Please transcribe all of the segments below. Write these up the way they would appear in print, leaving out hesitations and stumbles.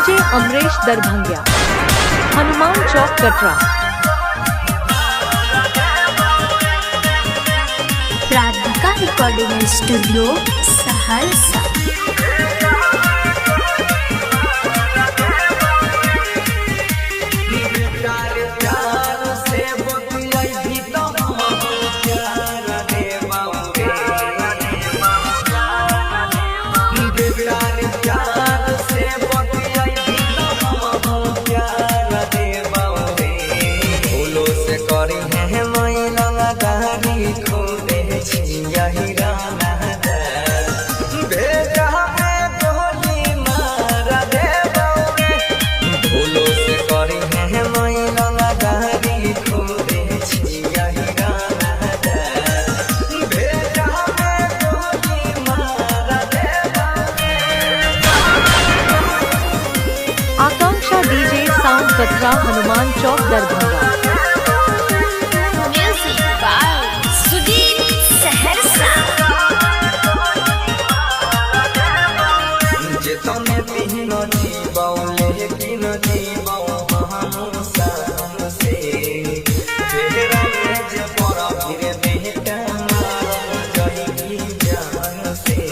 DJ Amresh दरभंगिया, Hanuman Chowk Katra. Radhika recording studio Saharsa. Akanksha DJ sound Katra, Hanuman Chowk Darbhanga. Music by Sudeep Saharsa. जेतने तीनो जीवो लेकिन जीवो हम सान से तेरा में जे परा फिरे बेटा मारो जही की जान से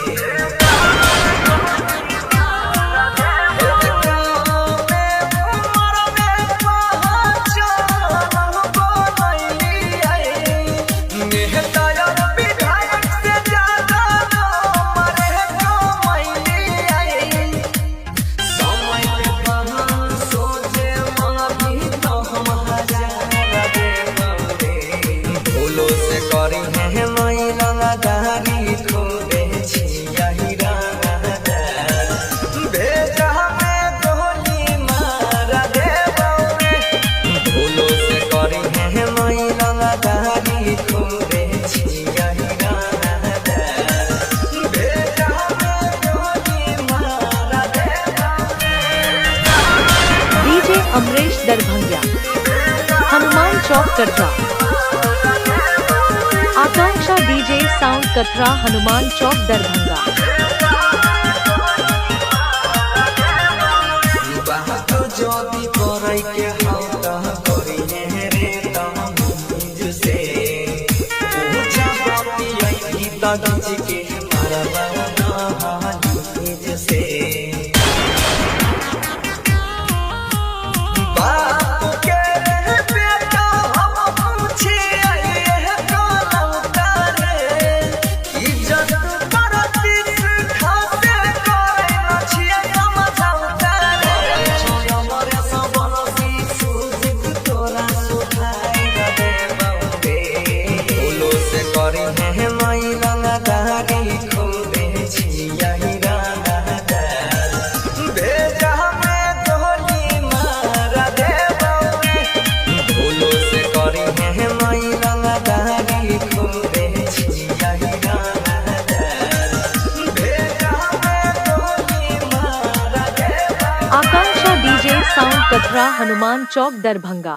अमरेश दरभंगिया, हनुमान चौक कटरा। आकांक्षा डीजे साउंड कटरा, हनुमान चौक दरभंगा। आकांक्षा डीजे साउंड कटरा, हनुमान चौक दरभंगा।